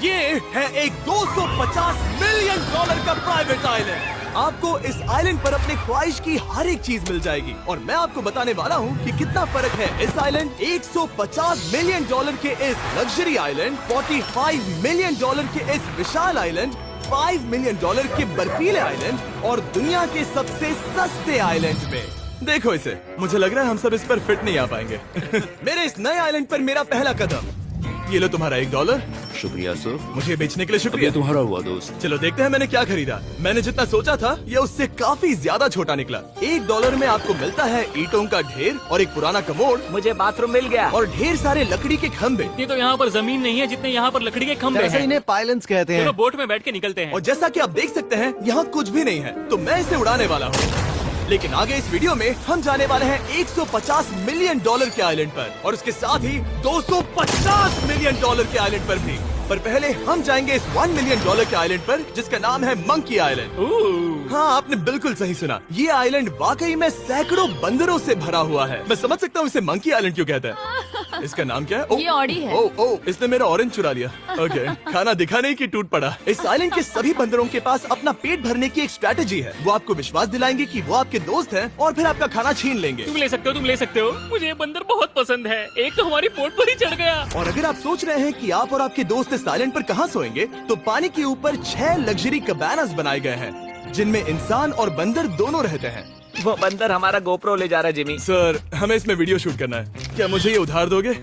ये है एक 250 मिलियन डॉलर का प्राइवेट आइलैंड। आपको इस आइलैंड पर अपने ख्वाहिश की हर एक चीज मिल जाएगी और मैं आपको बताने वाला हूँ कि कितना फर्क है इस आइलैंड 150 मिलियन डॉलर के इस लग्जरी आइलैंड, 45 मिलियन डॉलर के इस विशाल आइलैंड, 5 मिलियन डॉलर के बर्फीले आइलैंड और दुनिया के सबसे सस्ते आइलैंड में। देखो इसे, मुझे लग रहा है हम सब इस पर फिट नहीं आ पाएंगे। मेरे इस नए आइलैंड पर मेरा पहला कदम। ये लो तुम्हारा $1। शुक्रिया सर। मुझे बेचने के लिए शुक्रिया। ये तुम्हारा हुआ दोस्त। चलो देखते हैं मैंने क्या खरीदा। मैंने जितना सोचा था ये उससे काफी ज्यादा छोटा निकला। $1 में आपको मिलता है ईंटों का ढेर और एक पुराना कमोड। मुझे बाथरूम मिल गया और ढेर सारे लकड़ी के खम्भे। ये तो यहाँ पर जमीन नहीं है जितने यहाँ पर लकड़ी के खंभे जैसे हैं। इन्हें पायलट्स कहते हैं। चलो बोट में बैठ के निकलते हैं। और जैसा कि आप देख सकते हैं यहाँ कुछ भी नहीं है, तो मैं इसे उड़ाने वाला हूँ। लेकिन आगे इस वीडियो में हम जाने वाले हैं 150 मिलियन डॉलर के आइलैंड पर और उसके साथ ही 250 मिलियन डॉलर के आइलैंड पर भी। पर पहले हम जाएंगे इस 1 मिलियन डॉलर के आइलैंड पर जिसका नाम है मंकी आइलैंड। हाँ, आपने बिल्कुल सही सुना। ये आइलैंड वाकई में सैकड़ों बंदरों से भरा हुआ है। मैं समझ सकता हूँ इसे मंकी आइलैंड क्यों कहते हैं। इसका नाम क्या है? ये ऑडी है। ओ, इसने मेरा ऑरेंज चुरा लिया। ओके, खाना दिखा नहीं कि टूट पड़ा। इस आइलैंड के सभी बंदरों के पास अपना पेट भरने की एक स्ट्रैटेजी है। वो आपको विश्वास दिलाएंगे कि वो आपके दोस्त हैं और फिर आपका खाना छीन लेंगे। तुम ले सकते हो, तुम ले सकते हो। मुझे ये बंदर बहुत पसंद है। एक तो हमारी बोट पर ही चढ़ गया। और अगर आप सोच रहे हैं कि आप और आपके दोस्त इस आइलैंड पर कहाँ सोएंगे, तो पानी के ऊपर 6 लग्जरी कबानास बनाए गए हैं जिनमें इंसान और बंदर दोनों रहते हैं। वो बंदर हमारा गोप्रो ले जा रहा है जिमी। सर, हमें इसमें वीडियो शूट करना है। क्या मुझे ये उधार दोगे?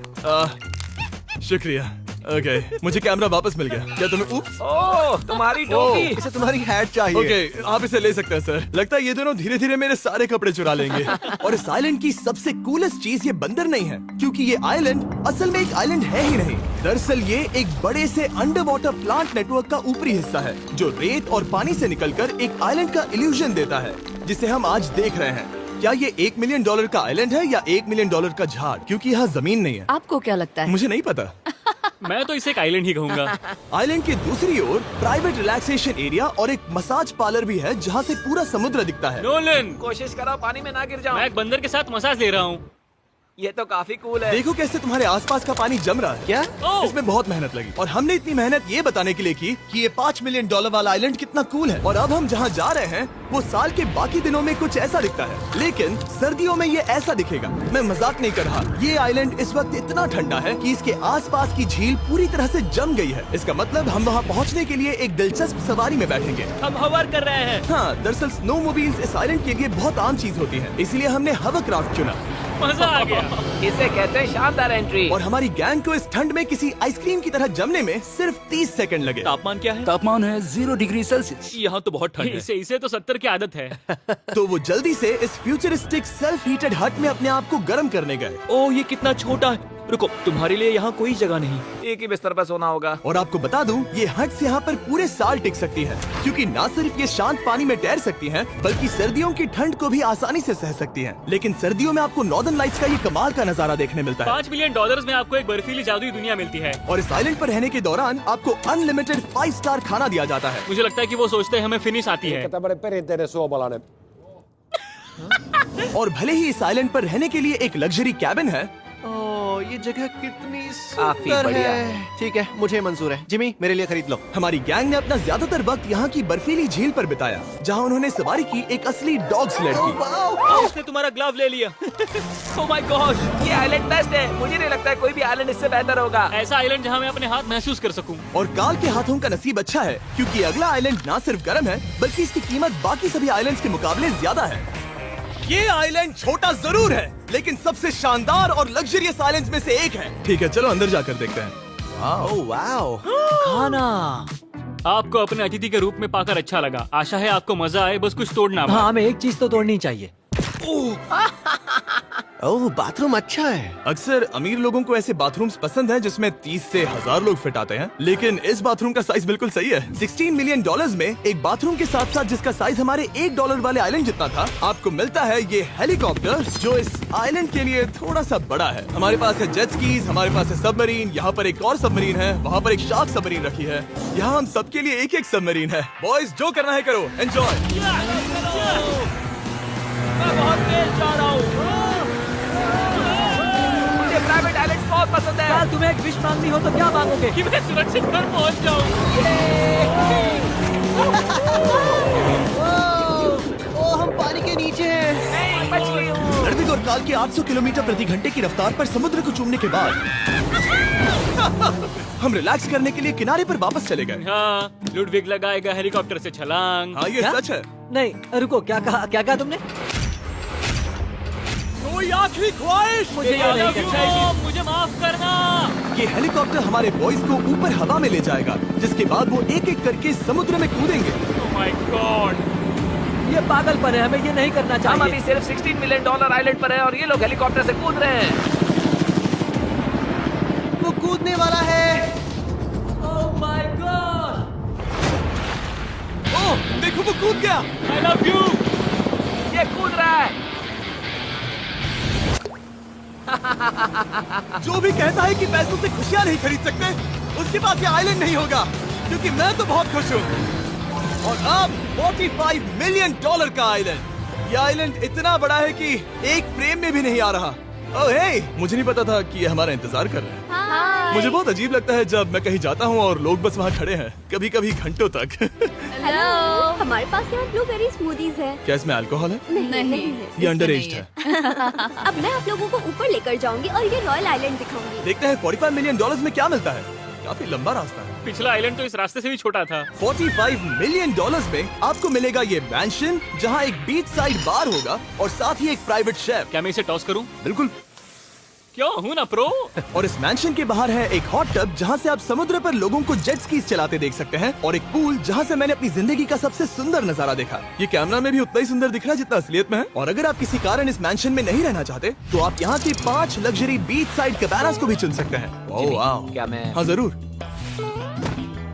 शुक्रिया। ओके, मुझे कैमरा वापस मिल गया। क्या तुम्हें ओह, तुम्हारी टोपी। इसे तुम्हारी हैट चाहिए। ओके, आप इसे ले सकते हैं सर। लगता है ये दोनों धीरे धीरे मेरे सारे कपड़े चुरा लेंगे। और इस आइलैंड की सबसे कूलेस्ट चीज ये बंदर नहीं है, क्योंकि ये आइलैंड असल में एक आइलैंड है ही नहीं। दरअसल ये एक बड़े से अंडर वाटर प्लांट नेटवर्क का ऊपरी हिस्सा है जो रेत और पानी से निकलकर एक आइलैंड का इल्यूजन देता है जिसे हम आज देख रहे हैं। क्या ये $1 मिलियन का आइलैंड है या $1 मिलियन का झाड़? क्योंकि यहाँ जमीन नहीं है। आपको क्या लगता है? मुझे नहीं पता। मैं तो इसे एक आइलैंड ही कहूँगा। आइलैंड के दूसरी ओर प्राइवेट रिलैक्सेशन एरिया और एक मसाज पार्लर भी है जहाँ से पूरा समुद्र दिखता है। नोलन, कोशिश करो पानी में ना गिर जाओ। मैं एक बंदर के साथ मसाज ले रहा हूँ। ये तो काफी कूल है। देखो कैसे तुम्हारे आसपास का पानी जम रहा है। क्या? इसमें बहुत मेहनत लगी और हमने इतनी मेहनत ये बताने के लिए की कि ये $5 मिलियन वाला आइलैंड कितना कूल है। और अब हम जहाँ जा रहे हैं वो साल के बाकी दिनों में कुछ ऐसा दिखता है, लेकिन सर्दियों में ये ऐसा दिखेगा। मैं मजाक नहीं कर रहा। ये आइलैंड इस वक्त इतना ठंडा है कि इसके आसपास की झील पूरी तरह से जम गई है। इसका मतलब हम वहाँ पहुँचने के लिए एक दिलचस्प सवारी में बैठेंगे। हम हवर कर रहे हैं। हाँ, दरअसल स्नोमोबाइल्स इस आइलैंड के लिए बहुत आम चीज होती है, इसलिए हमने हवरक्राफ्ट चुना। मजा आ गया। इसे कहते हैं शानदार एंट्री। और हमारी गैंग को इस ठंड में किसी आइसक्रीम की तरह जमने में सिर्फ 30 सेकंड लगे। तापमान क्या है? तापमान है 0 डिग्री सेल्सियस। यहाँ तो बहुत ठंड है। इसे तो 70 की आदत है। तो वो जल्दी से इस फ्यूचरिस्टिक सेल्फ हीटेड हट में अपने आप को गर्म करने गए। ओह, ये कितना छोटा है। रुको, तुम्हारे लिए यहाँ कोई जगह नहीं। एक ही बिस्तर पर सोना होगा। और आपको बता दूं, ये हट्स यहाँ पर पूरे साल टिक सकती है, क्योंकि न सिर्फ ये शांत पानी में तैर सकती हैं, बल्कि सर्दियों की ठंड को भी आसानी से सह सकती हैं। लेकिन सर्दियों में आपको नॉर्दर्न लाइट्स का ये कमाल का नजारा देखने मिलता है। $5 मिलियन में आपको एक बर्फीली जादुई दुनिया मिलती है। और इस आइलैंड पर रहने के दौरान आपको अनलिमिटेड 5 स्टार खाना दिया जाता है। मुझे लगता है कि वो सोचते हैं हमें फिनिश आती है। और भले ही इस आइलैंड पर रहने के लिए एक लग्जरी कैबिन है, ओह, ये जगह कितनी काफी सुंदर बढ़िया है। ठीक है, मुझे मंजूर है। जिमी, मेरे लिए खरीद लो। हमारी गैंग ने अपना ज्यादातर वक्त यहाँ की बर्फीली झील पर बिताया, जहाँ उन्होंने सवारी की एक असली डॉग स्लेड की। उसने तुम्हारा ग्लव ले लिया। ओह माय गॉड, ये आइलैंड बेस्ट है। मुझे नहीं लगता है कोई भी आइलैंड इससे बेहतर होगा। ऐसा आइलैंड जहाँ मैं अपने हाथ महसूस कर सकूं। और काल के हाथों का नसीब अच्छा है, क्योंकि अगला आइलैंड न सिर्फ गर्म है, बल्कि इसकी कीमत बाकी सभी आइलैंड्स के मुकाबले ज्यादा है। ये आइलैंड छोटा जरूर है, लेकिन सबसे शानदार और लग्जरियस आइलैंड्स में से एक है। ठीक है, चलो अंदर जाकर देखते हैं। ओह वाओ, खाना। आपको अपने अतिथि के रूप में पाकर अच्छा लगा। आशा है आपको मजा आए, बस कुछ तोड़ना मत। हाँ, हमें एक चीज तो तोड़नी चाहिए। ओह, बाथरूम अच्छा है। अक्सर अमीर लोगों को ऐसे बाथरूम्स पसंद हैं जिसमें 30 से 1000 लोग फिट आते हैं, लेकिन इस बाथरूम का साइज बिल्कुल सही है। $16 मिलियन में एक बाथरूम के साथ साथ जिसका साइज हमारे $1 वाले आइलैंड जितना था, आपको मिलता है ये हेलीकॉप्टर, जो इस आइलैंड के लिए थोड़ा सा बड़ा है। हमारे पास है जेट स्कीज, हमारे पास है सबमरीन, यहाँ पर एक और सबमरीन है, वहाँ पर एक शार्क सबमरीन रखी है। यहाँ हम सबके लिए एक एक सबमरीन है। बॉयज, जो करना है करो, एंजॉय। मैं बहुत तेज जा रहा हूँ। मुझे प्राइवेट आइलैंड बहुत पसंद है। यार तुम्हें एक विश मांगनी हो तो क्या मांगोगे? कि मैं सुरक्षित घर पहुंच जाऊं। ओ, हम पानी के नीचे हैं। नहीं, बच गई हूँ। रणवीर और काल की 800 किलोमीटर प्रति घंटे की रफ्तार पर समुद्र को चूमने के बाद हम रिलैक्स करने के लिए किनारे पर वापस चले गए। हाँ, लुडविग लगाएगा हेलीकॉप्टर से छलांग। हाँ, ये क्या? सच है। नहीं रुको, क्या कहा तुमने? कोई आखिरी ख्वाहिश? मुझे ये नहीं करना चाहिए। मुझे माफ करना। ये हेलीकॉप्टर हमारे बॉयज को ऊपर हवा में ले जाएगा, जिसके बाद वो एक एक करके समुद्र में कूदेंगे। Oh my God! ये पागलपन है, हमें ये नहीं करना हम अभी चाहिए। सिर्फ $16 मिलियन आइलैंड पर हैं और ये लोग हेलीकॉप्टर से कूद रहे हैं। वो कूदने वाला है। Oh my God! ओह, देखो वो कूद गया। I love you. ये कूद रहा है। जो भी कहता है कि पैसों से खुशियां नहीं खरीद सकते, उसके पास ये आइलैंड नहीं होगा, क्योंकि मैं तो बहुत खुश हूँ। और अब $45 मिलियन का आइलैंड। ये आइलैंड इतना बड़ा है कि एक फ्रेम में भी नहीं आ रहा। ओह हे, मुझे नहीं पता था कि ये हमारा इंतजार कर रहे हैं। मुझे बहुत अजीब लगता है जब मैं कहीं जाता हूँ और लोग बस वहाँ खड़े हैं, कभी कभी घंटों तक। हेलो, हमारे पास यहाँ ब्लूबेरी स्मूदीज है। क्या इसमें अल्कोहल है? नहीं, ये अंडरएज है। अब मैं आप लोगों को ऊपर लेकर जाऊंगी और ये रॉयल आइलैंड दिखाऊंगी। देखते हैं $45 मिलियन में क्या मिलता है। काफी लंबा रास्ता है। पिछला आइलैंड तो इस रास्ते से भी छोटा था। $45 मिलियन में आपको मिलेगा ये मैंशन, जहाँ एक बीच साइड बार होगा और साथ ही एक प्राइवेट शेफ। क्या मैं इसे टॉस करूं? बिल्कुल। क्यों हूं ना प्रो। और इस मैंशन के बाहर है एक हॉट टब, जहाँ से आप समुद्र पर लोगों को जेट स्कीज चलाते देख सकते हैं, और एक पूल जहाँ से मैंने अपनी जिंदगी का सबसे सुंदर नजारा देखा। ये कैमरा में भी उतना ही सुंदर दिख रहा है जितना असलियत में है। और अगर आप किसी कारण इस मैंशन में नहीं रहना चाहते, तो आप यहाँ की 5 लग्जरी बीच साइड कैबानास को भी चुन सकते हैं। ओह वाह। क्या मैं? हाँ जरूर।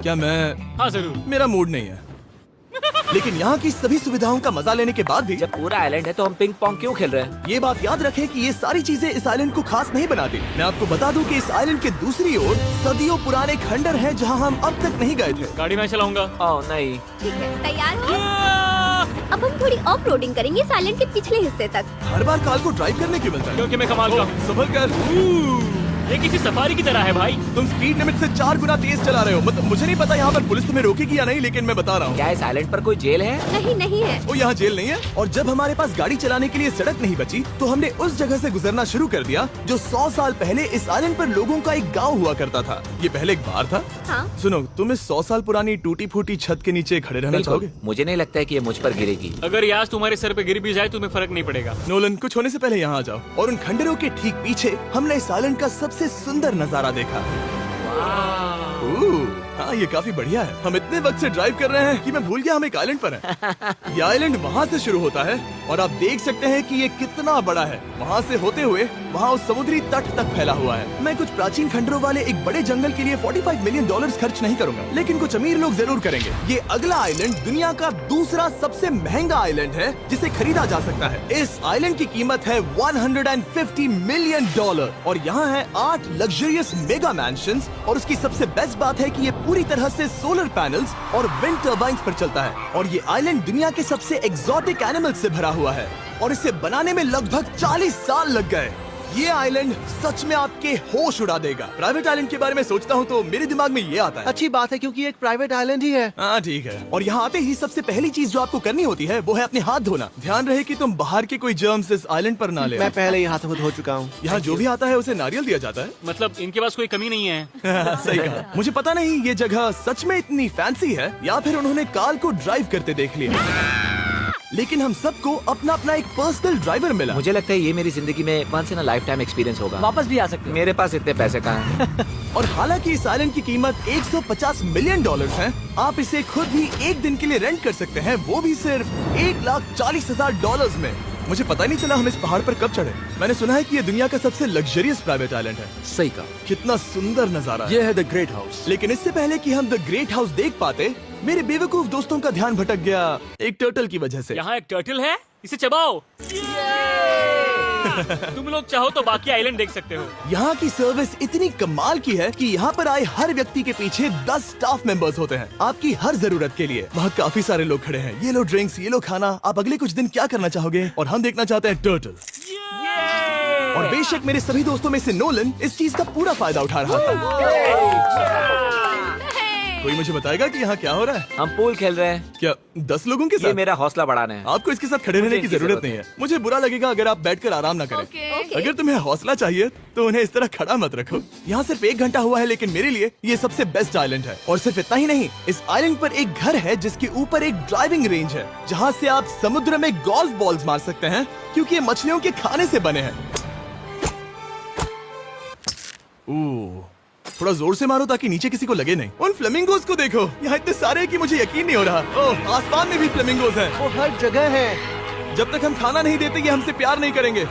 क्या मैं? हाँ जरूर। मेरा मूड नहीं है। लेकिन यहाँ की सभी सुविधाओं का मजा लेने के बाद भी जब पूरा आइलैंड है तो हम पिंग पोंग क्यों खेल रहे हैं? ये बात याद रखें कि ये सारी चीजें इस आइलैंड को खास नहीं बनाती। मैं आपको बता दूं कि इस आइलैंड के दूसरी ओर सदियों पुराने खंडर हैं, जहां हम अब तक नहीं गए थे। गाड़ी मैं चलाऊंगा। ओह नहीं। ठीक है, तैयार हो? अब हम थोड़ी ऑफ रोडिंग करेंगे इस आइलैंड के पिछले हिस्से तक। हर बार काल को ड्राइव करने क्यों मिलता है? क्योंकि मैं कमाल का हूं। संभल कर। ये किसी सफारी की तरह है भाई। तुम स्पीड लिमिट से 4 गुना तेज चला रहे हो। मतलब मुझे नहीं पता यहाँ पर पुलिस तुम्हें रोकेगी या नहीं, लेकिन मैं बता रहा हूँ। क्या इस आइलैंड पर कोई जेल है? नहीं, नहीं है। वो यहाँ जेल नहीं है। और जब हमारे पास गाड़ी चलाने के लिए सड़क नहीं बची, तो हमने उस जगह से गुजरना शुरू कर दिया जो 100 साल पहले इस आइलैंड पर लोगों का एक गाँव हुआ करता था। ये पहले एक बार था। हाँ। सुनो, तुम इस 100 साल पुरानी टूटी फूटी छत के नीचे खड़े रहना बिल्कुल। चाहोगे? मुझे नहीं लगता है कि ये मुझ पर गिरेगी। अगर ये आज तुम्हारे सर पे गिर भी जाए तो तुम्हें फर्क नहीं पड़ेगा। नोलन, कुछ होने से पहले यहाँ आ जाओ। और उन खंडरों के ठीक पीछे हमने इस आइलैंड का सबसे सुंदर नजारा देखा। हाँ, ये काफी बढ़िया है। हम इतने वक्त से ड्राइव कर रहे हैं कि मैं भूल गया हम एक आइलैंड पर हैं। ये आइलैंड वहाँ से शुरू होता है और आप देख सकते हैं कि ये कितना बड़ा है। वहाँ से होते हुए वहाँ उस समुद्री तट तक फैला हुआ है। मैं कुछ प्राचीन खंडरों वाले एक बड़े जंगल के लिए $45 मिलियन खर्च नहीं करूंगा, लेकिन कुछ अमीर लोग जरूर करेंगे। ये अगला आइलैंड दुनिया का दूसरा सबसे महंगा आइलैंड है जिसे खरीदा जा सकता है। इस आइलैंड की कीमत है $150 मिलियन और यहाँ है 8 लग्जरियस मेगा मैंशंस। और उसकी सबसे बेस्ट बात है कि ये पूरी तरह से सोलर पैनल्स और विंड टर्बाइन्स पर चलता है। और ये आइलैंड दुनिया के सबसे एक्सोटिक एनिमल्स से भरा हुआ है और इसे बनाने में लगभग 40 साल लग गए। ये आइलैंड सच में आपके होश उड़ा देगा। प्राइवेट आइलैंड के बारे में सोचता हूँ तो मेरे दिमाग में ये आता है। अच्छी बात है, क्योंकि एक प्राइवेट आइलैंड ही है। हाँ ठीक है। और यहाँ आते ही सबसे पहली चीज जो आपको करनी होती है वो है अपने हाथ धोना। ध्यान रहे कि तुम बाहर के कोई जर्म्स इस आइलैंड पर ना ले। मैं पहले ही हाथ धो चुका हूँ। यहाँ जो भी आता है उसे नारियल दिया जाता है। मतलब इनके पास कोई कमी नहीं है। सही कहा। मुझे पता नहीं ये जगह सच में इतनी फैंसी है या फिर उन्होंने काल को ड्राइव करते देख लिया, लेकिन हम सबको अपना अपना एक पर्सनल ड्राइवर मिला। मुझे लगता है ये मेरी जिंदगी में once in a lifetime experience होगा। वापस भी आ सकते हो। मेरे पास इतने पैसे कहाँ हैं? और हालांकि इस आइलैंड की कीमत $150 मिलियन है, आप इसे खुद भी एक दिन के लिए रेंट कर सकते हैं, वो भी सिर्फ $1,40,000 में। मुझे पता ही नहीं चला हम इस पहाड़ पर कब चढ़े। मैंने सुना है कि ये दुनिया का सबसे लग्जरियस प्राइवेट आइलैंड है। सही कहा। कितना सुंदर नजारा है। ये है द ग्रेट हाउस। लेकिन इससे पहले कि हम द ग्रेट हाउस देख पाते, मेरे बेवकूफ दोस्तों का ध्यान भटक गया एक टर्टल की वजह से। यहाँ एक टर्टल है, इसे चबाओ। तुम लोग चाहो तो बाकी आइलैंड देख सकते हो। यहाँ की सर्विस इतनी कमाल की है कि यहाँ पर आए हर व्यक्ति के पीछे 10 स्टाफ मेंबर्स होते हैं आपकी हर जरूरत के लिए। वहाँ काफी सारे लोग खड़े हैं। ये लो ड्रिंक्स, ये लो खाना। आप अगले कुछ दिन क्या करना चाहोगे? और हम देखना चाहते हैं टर्टल। और बेशक मेरे सभी दोस्तों में से नोलन इस चीज का पूरा फायदा उठा रहा था। कोई मुझे बताएगा कि यहाँ क्या हो रहा है? हम पूल खेल रहे हैं। क्या 10 लोगों के ये साथ? मेरा हौसला बढ़ाना है। आपको इसके साथ खड़े रहने की इनकी जरूरत नहीं है। मुझे बुरा लगेगा अगर आप बैठकर आराम ना करें। ओके। अगर तुम्हें हौसला चाहिए तो उन्हें इस तरह खड़ा मत रखो। यहाँ सिर्फ 1 घंटा हुआ है, लेकिन मेरे लिए ये सबसे बेस्ट आइलैंड है। और सिर्फ इतना ही नहीं, इस आइलैंड पर एक घर है जिसके ऊपर एक ड्राइविंग रेंज है, जहाँ से आप समुद्र में गोल्फ बॉल्स मार सकते हैं, क्योंकि ये मछलियों के खाने से बने हैं। थोड़ा जोर से मारो ताकि नीचे किसी को लगे नहीं। उन फ्लेमिंगोज को देखो, यहाँ इतने सारे हैं कि मुझे यकीन नहीं हो रहा। ओह, आसमान में भी फ्लेमिंगोज हैं। वो हर जगह है। जब तक हम खाना नहीं देते ये हमसे प्यार नहीं करेंगे।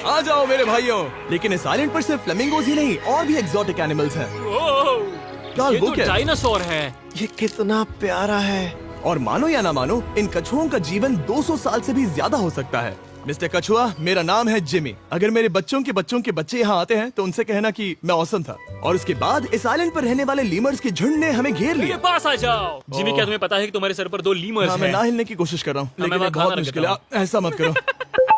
आ जाओ मेरे भाइयों। लेकिन इस आइलैंड पर सिर्फ फ्लेमिंगोज ही नहीं, और भी एक्सोटिक एनिमल्स हैं। क्या ये वो तो क्या है? डायनासोर है। ये कितना प्यारा है। और मानो या ना मानो, इन कछुओं का जीवन 200 साल से भी ज्यादा हो सकता है। मिस्टर कछुआ, मेरा नाम है जिमी। अगर मेरे बच्चों के बच्चे यहाँ आते हैं तो उनसे कहना कि मैं औसम था। और उसके बाद इस आइलैंड पर रहने वाले लीमर्स के झुंड ने हमें घेर मेरे लिया। पास आ जाओ। जिमी, क्या तुम्हें पता है कि तुम्हारे सर पर 2 लीमर्स हाँ, मैं हैं? ना हिलने की कोशिश कर रहा हूँ, मैं लेकिन वहाँ ये बहुत खाना मुश्किल है। रखता ऐसा मत करो।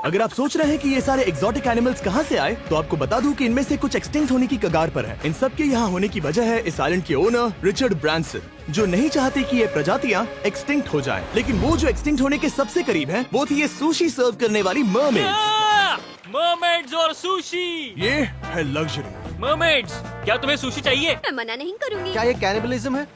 अगर आप सोच रहे हैं कि ये सारे एक्सोटिक एनिमल्स कहाँ से आए, तो आपको बता दूं कि इनमें से कुछ एक्सटिंक्ट होने की कगार पर है। इन सब के यहाँ होने की वजह है इस आइलैंड के ओनर रिचर्ड ब्रांसन, जो नहीं चाहते कि ये प्रजातियाँ एक्सटिंक्ट हो जाएं। लेकिन वो जो एक्सटिंक्ट होने के सबसे करीब है, वो थी ये सुशी सर्व करने वाली मरमेड्स। मरमेड्स और सुशी। ये है लग्जरी। मरमेड्स, क्या तुम्हें सुशी चाहिए? मैं मना नहीं करूंगी। क्या ये कैनिबलिज्म है?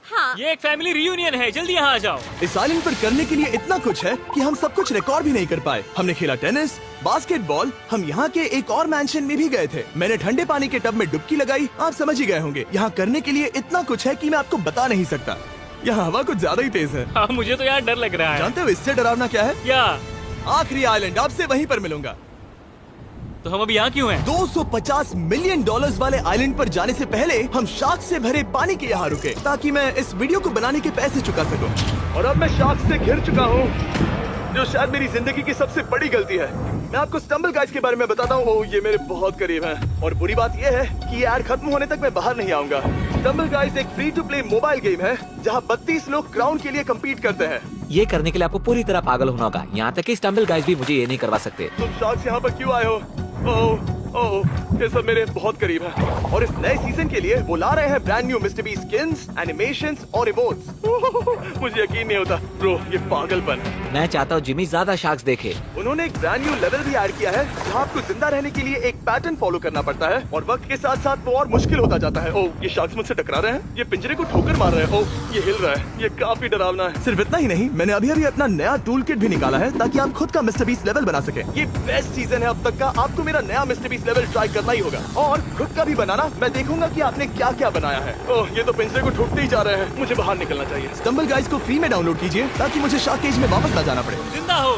हाँ। ये एक फैमिली रियूनियन है, जल्दी यहाँ आ जाओ। इस आइलैंड पर करने के लिए इतना कुछ है कि हम सब कुछ रिकॉर्ड भी नहीं कर पाए। हमने खेला टेनिस, बास्केटबॉल, हम यहाँ के एक और मैंशन में भी गए थे। मैंने ठंडे पानी के टब में डुबकी लगाई। आप समझ ही गए होंगे, यहाँ करने के लिए इतना कुछ है कि मैं आपको बता नहीं सकता। यहाँ हवा कुछ ज्यादा ही तेज है। हाँ, मुझे तो यार डर लग रहा है। जानते हो इससे डरावना क्या है? क्या? आखिरी आइलैंड, आपसे वहीं पर मिलूंगा। तो हम अभी यहाँ क्यों हैं? 250 मिलियन डॉलर्स वाले आइलैंड पर जाने से पहले हम शार्क से भरे पानी के यहाँ रुके, ताकि मैं इस वीडियो को बनाने के पैसे चुका सकूं। और अब मैं शार्क से घिर चुका हूँ, जो शायद मेरी जिंदगी की सबसे बड़ी गलती है। मैं आपको स्टम्बल गाइस के बारे में बताता हूँ। ये मेरे बहुत करीब हैं। और बुरी बात यह है कि ये ऐड खत्म होने तक मैं बाहर नहीं आऊंगा। स्टम्बल गाइस एक free to play mobile game है, जहाँ 32 लोग क्राउन के लिए कम्पीट करते हैं। ये करने के लिए आपको पूरी तरह पागल होना होगा। यहाँ तक कि स्टम्बल गाइस भी मुझे ये नहीं करवा सकते। तुम शार्क्स यहाँ पर क्यों आए हो? ओह, ये सब मेरे बहुत करीब है। और इस नए सीजन के लिए वो ला रहे हैं brand new mister beast skins, animations और इमोट्स। मुझे यकीन नहीं होता ब्रो, ये पागलपन। मैं चाहता हूँ जिमी ज्यादा शार्क्स देखे। उन्होंने एक ब्रांड न्यू लेवल भी ऐड किया है, जहाँ आपको जिंदा रहने के लिए एक पैटर्न फॉलो करना पड़ता है, और वक्त के साथ साथ वो और मुश्किल होता जाता है। ओह, ये शार्क्स मुझसे टकरा रहे हैं, ये पिंजरे को ठोकर मार रहे हैं। ओह, ये हिल रहा है, ये काफी डरावना है। सिर्फ इतना ही नहीं, मैंने अभी अपना नया टूल किट भी निकाला है, ताकि आप खुद का मिस्टर बीस्ट लेवल बना सके। ये बेस्ट सीजन है अब तक का। आपको मेरा नया मिस्टर बीस्ट लेवल ट्राई करना ही होगा, और खुद का भी बनाना। मैं देखूंगा कि आपने क्या क्या बनाया है। ओह, ये तो पिंजरे को ठोकते ही जा रहे हैं। मुझे बाहर निकलना चाहिए। स्टम्बल गाइस को फ्री में डाउनलोड कीजिए, ताकि मुझे शार्क केज में वापस ना जाना पड़े। जिंदा हो।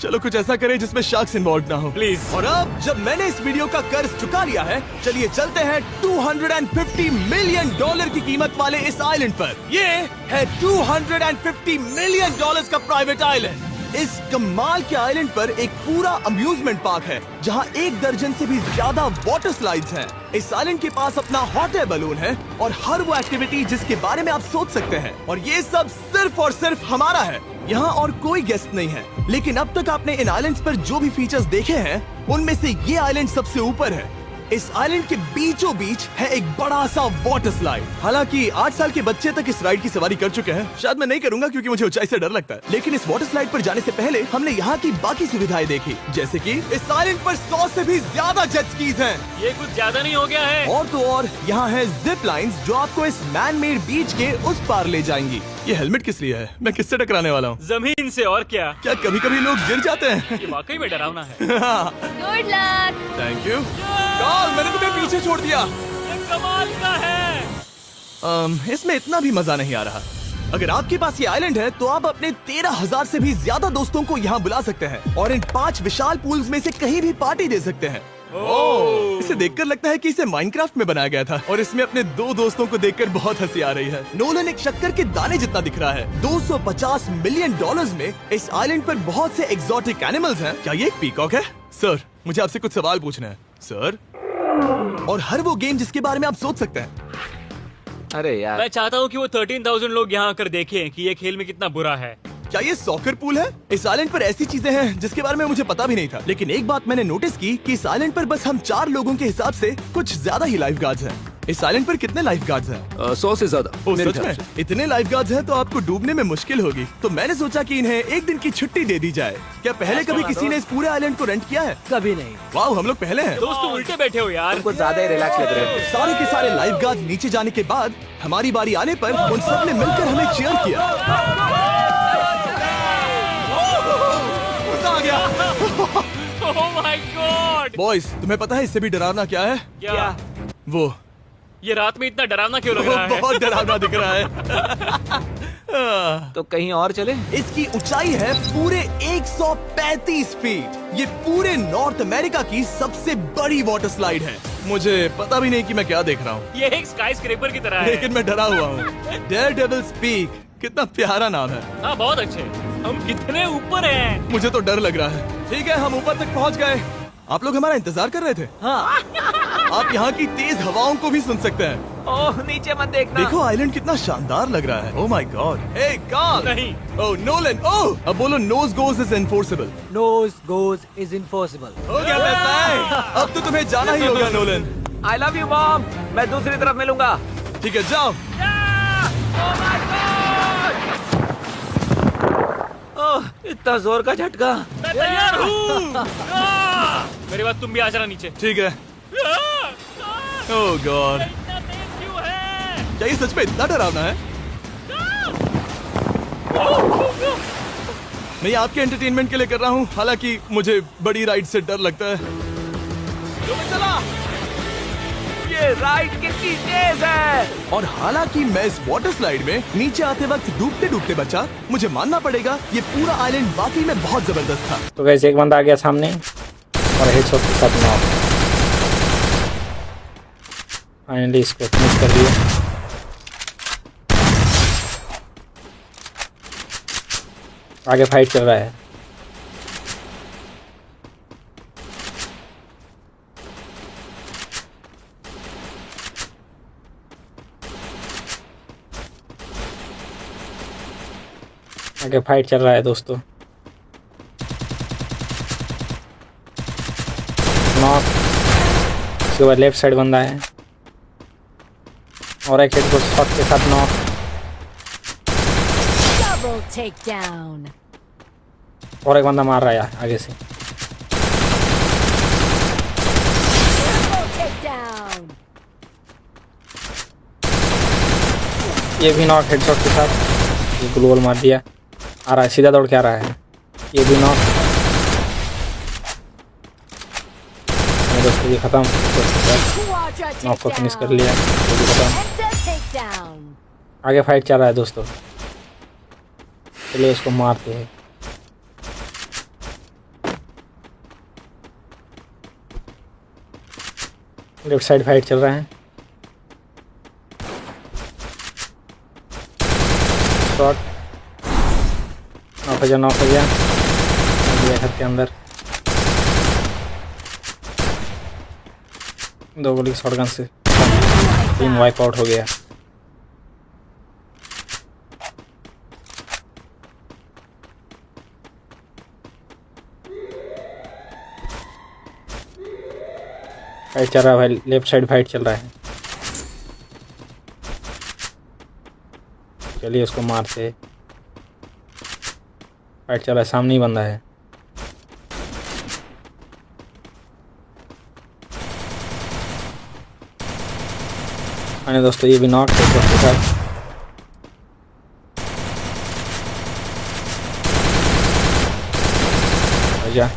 चलो कुछ ऐसा करें जिसमें शार्क्स इन्वॉल्व ना हो, प्लीज। और अब जब मैंने इस वीडियो का कर्ज चुका लिया है, चलिए चलते हैं 250 मिलियन डॉलर की कीमत वाले इस आइलैंड पर। ये है 250 मिलियन डॉलर्स का प्राइवेट आइलैंड। इस कमाल के आइलैंड पर एक पूरा अम्यूजमेंट पार्क है, जहां 1 दर्जन से भी ज्यादा वाटर स्लाइड्स हैं। इस आइलैंड के पास अपना हॉट एयर बलून है, और हर वो एक्टिविटी जिसके बारे में आप सोच सकते हैं। और ये सब सिर्फ और सिर्फ हमारा है। यहाँ और कोई गेस्ट नहीं है। लेकिन अब तक आपने इन आइलैंड्स पर जो भी फीचर्स देखे हैं, उनमें से ये आइलैंड सबसे ऊपर है। इस आइलैंड के बीचों बीच है एक बड़ा सा वाटर स्लाइड। हालांकि 8 साल के बच्चे तक इस राइड की सवारी कर चुके हैं। शायद मैं नहीं करूंगा क्योंकि मुझे ऊंचाई से डर लगता है। लेकिन इस वाटर स्लाइड पर जाने से पहले हमने यहाँ की बाकी सुविधाएं देखी, जैसे कि इस आइलैंड पर 100 से भी ज्यादा जेट स्कीज हैं। ये कुछ ज्यादा नहीं हो गया है? और तो और यहाँ है जिप लाइन्स, जो आपको इस मैन मेड बीच के उस पार ले जाएंगी। ये हेलमेट किस लिए है? मैं किससे टकराने वाला हूँ? जमीन से, और क्या? क्या कभी कभी लोग गिर जाते हैं? ये वाकई में डरावना है। Good luck. Thank you. Karl, मैंने तुम्हें पीछे छोड़ दिया। ये कमाल का है। इसमें इतना भी मजा नहीं आ रहा। अगर आपके पास ये आइलैंड है, तो आप अपने 13,000 से भी ज्यादा दोस्तों को यहाँ बुला सकते हैं, और इन 5 विशाल पूल्स में से कहीं भी पार्टी दे सकते हैं। ओह, इसे देखकर लगता है कि इसे माइनक्राफ्ट में बनाया गया था, और इसमें अपने 2 दोस्तों को देखकर बहुत हंसी आ रही है। नोलन एक शक्कर के दाने जितना दिख रहा है। 250 मिलियन डॉलर्स में इस आइलैंड पर बहुत से एक्सोटिक एनिमल्स हैं। क्या ये एक पीकॉक है? सर, मुझे आपसे कुछ सवाल पूछना है सर। और हर वो गेम जिसके बारे में आप सोच सकते हैं। अरे यार, मैं चाहता हूँ कि वो 13,000 लोग यहाँ आकर देखें कि ये खेल में कितना बुरा है। क्या ये सॉकर पूल है? इस आइलैंड पर ऐसी चीजें हैं जिसके बारे में मुझे पता भी नहीं था, लेकिन एक बात मैंने नोटिस की कि इस आइलैंड पर बस हम 4 लोगों के हिसाब से कुछ ज्यादा ही लाइफ गार्ड्स हैं। इस आइलैंड पर कितने लाइफ गार्ड्स हैं? 100 से ज्यादा ओ, मेरे सच ख्याल में? से। इतने लाइफ गार्ड्स हैं तो आपको डूबने में मुश्किल होगी। तो मैंने सोचा कि इन्हें एक दिन की छुट्टी दे दी जाए। क्या पहले कभी किसी ने इस पूरे आइलैंड को रेंट किया है? कभी नहीं। वाह, हम लोग पहले हैं। दोस्त तुम उल्टे बैठे हो यार। कुछ ज्यादा ही रिलैक्स लग रहे हैं। सारे के सारे लाइफ गार्ड्स नीचे जाने के बाद हमारी बारी आने पर उन सब ने मिलकर हमें चीयर किया। मजा आ गया। ओह माय गॉड। बॉयज, तुम्हें पता है इससे भी डरावना क्या है? क्या? वो ये रात में इतना डरावना क्यों लग रहा है? बहुत डरावना दिख रहा है। तो कहीं और चले? इसकी ऊंचाई है पूरे 135 फीट। ये पूरे नॉर्थ अमेरिका की सबसे बड़ी वाटर स्लाइड है। मुझे पता भी नहीं कि मैं क्या देख रहा हूँ, ये एक स्काई स्क्रेपर की तरह है। लेकिन मैं डरा हुआ हूँ। डेयरडेविल्स पीक, कितना प्यारा नाम है। हाँ बहुत अच्छे। हम कितने ऊपर हैं। मुझे तो डर लग रहा है। ठीक है, हम ऊपर तक पहुँच गए। आप लोग हमारा इंतजार कर रहे थे? हाँ। आप यहाँ की तेज हवाओं को भी सुन सकते हैं। ओह, नीचे मत देखना। देखो आइलैंड कितना शानदार लग रहा है। Oh my God. Hey Karl. नहीं। Oh Nolan. ओह, अब बोलो nose goes is enforceable. Nose goes is impossible. हो गया फैसला। अब तो तुम्हें जाना ही होगा Nolan. I love you mom. मैं दूसरी तरफ मिलूंगा। ठीक है, जाओ। ओह, इतना जोर का झटका। मैं तैयार हूँ। मेरे बाद तुम भी आ जाना नीचे। ठीक है। ओह गॉड, इतना तेज क्यों है? क्या ये सच में इतना डरावना है? मैं ये आपके एंटरटेनमेंट के लिए कर रहा हूँ, हालांकि मुझे बड़ी राइड से डर लगता है। चला। ये राइड कितनी तेज है। और हालांकि मैं इस वाटर स्लाइड में नीचे आते वक्त डूबते डूबते बचा, मुझे मानना पड़ेगा ये पूरा आइलैंड वाकई में बहुत जबरदस्त था। तो गाइस एक बंदा आ गया सामने और हेडशॉट के साथ नॉक। फाइनली इसको फिनिश कर दिया। आगे फाइट चल रहा है। आगे फाइट चल रहा है दोस्तों। नॉक। उसके बाद लेफ्ट साइड बंदा है और एक हेड को शॉट के साथ नॉक। Double takedown. और एक बंदा मार रहा है आगे से। Double takedown. ये भी नॉक हेडशॉट के साथ। ये ग्लोबल मार दिया। आ रहा है, सीधा दौड़ के आ रहा है। ये भी नॉक। दोस्तों ये खत्म। Quadra नॉक को फिनिश कर takedown. लिया। ये भी खत्म। Headset takedown. आगे फाइट चल रहा है दोस्तों। चलिए इसको मारते हैं। लेफ्ट साइड फाइट चल रहा है। शॉट। नॉक हो गया। घर के अंदर 2 गोली शॉटगन से टीम वाइप आउट हो गया। फाइट चल रहा है भाई। लेफ्ट साइड फाइट चल रहा है। चलिए उसको मारते। फाइट चल रहा है, सामने ही बंदा है। अरे दोस्तों ये भी नॉक है के साथ।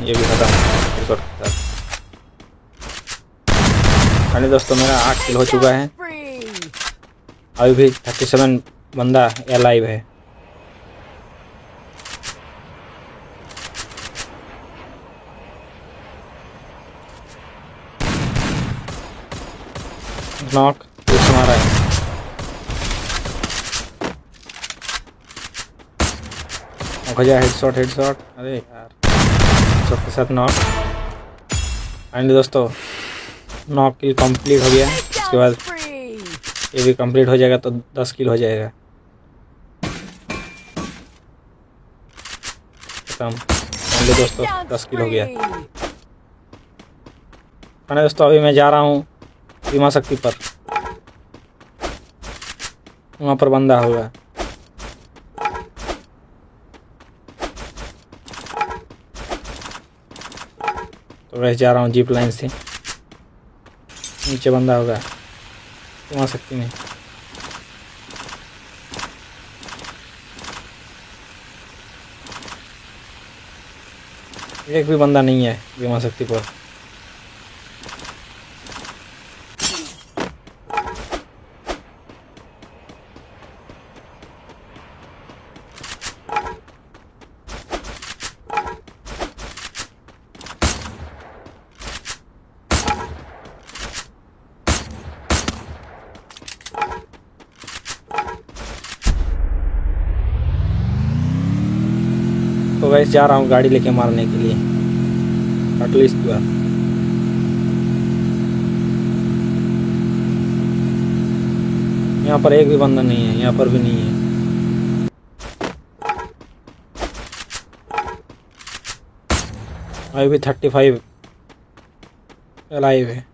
ये भी खत्म के साथ। अरे दोस्तों मेरा 8 किल हो चुका है। Free. अभी भी 37 बंदा अलाइव है। नॉक मारा है। हेडशॉट। अरे यार हेडशॉट के साथ नॉक। एंड दोस्तों नॉक किल कंप्लीट हो गया। उसके बाद Free. ये भी कंप्लीट हो जाएगा तो 10 किल हो जाएगा। खत्म। फाइनली दोस्तों Down 10 किल हो गया। spree. फाइनली दोस्तों अभी मैं जा रहा हूँ बीमा शक्ति पर, वहाँ पर बंदा होगा। तो वैसे जा रहा हूँ जीप लाइन से, नीचे बंदा होगा बीमा शक्ति में। एक भी बंदा नहीं है बीमा शक्ति पर। तो वैसे जा रहा हूँ गाड़ी लेके मारने के लिए एटलीस्ट बार। यहाँ पर एक भी बंदा नहीं है, यहाँ पर भी नहीं है। अभी भी 35 लाइव है।